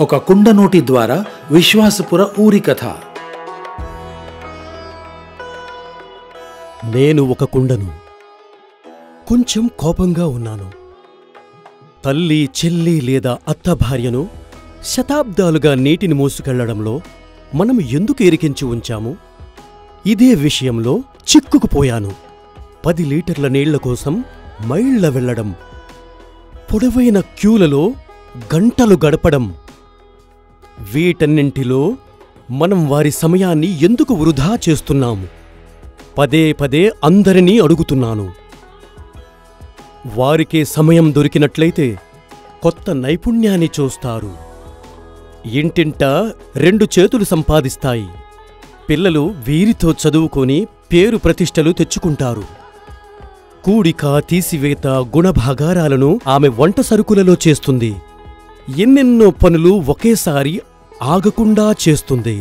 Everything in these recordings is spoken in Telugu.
ఒక కుండనోటి ద్వారా విశ్వాసపుర ఊరి కథ. నేను ఒక కుండను. కొంచెం కోపంగా ఉన్నాను. తల్లి, చెల్లి లేదా అత్త భార్యను శతాబ్దాలుగా నీటిని మోసుకెళ్లడంలో మనం ఎందుకు ఎరికించి ఉంచాము? ఇదే విషయంలో చిక్కుకుపోయాను. 10 లీటర్ల నీళ్ల కోసం మైళ్ల వెళ్లడం, పొడవైన క్యూలలో గంటలు గడపడం, వీటన్నింటిలో మనం వారి సమయాన్ని ఎందుకు వృధా చేస్తున్నాము? పదే పదే అందరినీ అడుగుతున్నాను. వారికే సమయం దొరికినట్లయితే కొత్త నైపుణ్యాన్ని చూస్తారు. ఇంటింటా 2 చేతులు సంపాదిస్తాయి. పిల్లలు వీరితో చదువుకొని పేరు ప్రతిష్టలు తెచ్చుకుంటారు. కూడిక, తీసివేత, గుణభాగారాలను ఆమె వంట సరుకులలో చేస్తుంది. ఎన్నెన్నో పనులు ఒకేసారి ఆగకుండా చేస్తుంది.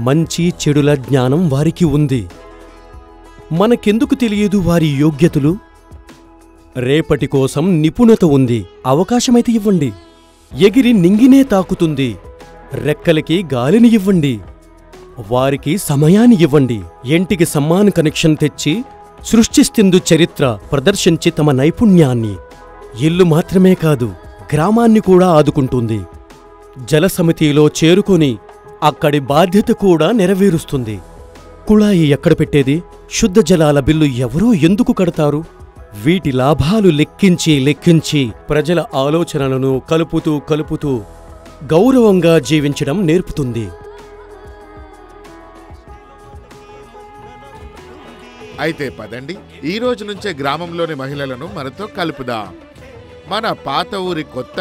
మంచి చెడుల జ్ఞానం వారికి ఉంది. మనకెందుకు తెలియదు వారి యోగ్యతలు? రేపటి కోసం నిపుణత ఉంది. అవకాశమైతే ఇవ్వండి. ఎగిరి నింగినే తాకుతుంది. రెక్కలకి గాలిని ఇవ్వండి. వారికి సమయాన్ని ఇవ్వండి. ఇంటికి సమ్మాన్ కనెక్షన్ తెచ్చి సృష్టిస్తుంది చరిత్ర ప్రదర్శించి తమ నైపుణ్యాన్ని. ఇల్లు మాత్రమే కాదు, గ్రామాన్ని కూడా ఆదుకుంటుంది. జలసమితిలో చేరుకొని అక్కడి బాధ్యత కూడా నెరవేరుస్తుంది. కుళాయి ఎక్కడ పెట్టేది? శుద్ధ జలాల బిల్లు ఎవరూ ఎందుకు కడతారు? వీటి లాభాలు లెక్కించి ప్రజల ఆలోచనలను కలుపుతూ గౌరవంగా జీవించడం నేర్పుతుంది. అయితే పదండి, ఈ రోజు నుంచే గ్రామంలోని మహిళలను మనతో కలుపుదాం. మన పాత ఊరి కొత్త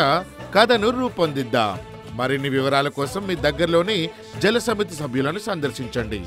కథను రూపొందిద్దాం. మరిన్ని వివరాల కోసం మీ దగ్గరలోని జల సమితి సభ్యులను సందర్శించండి.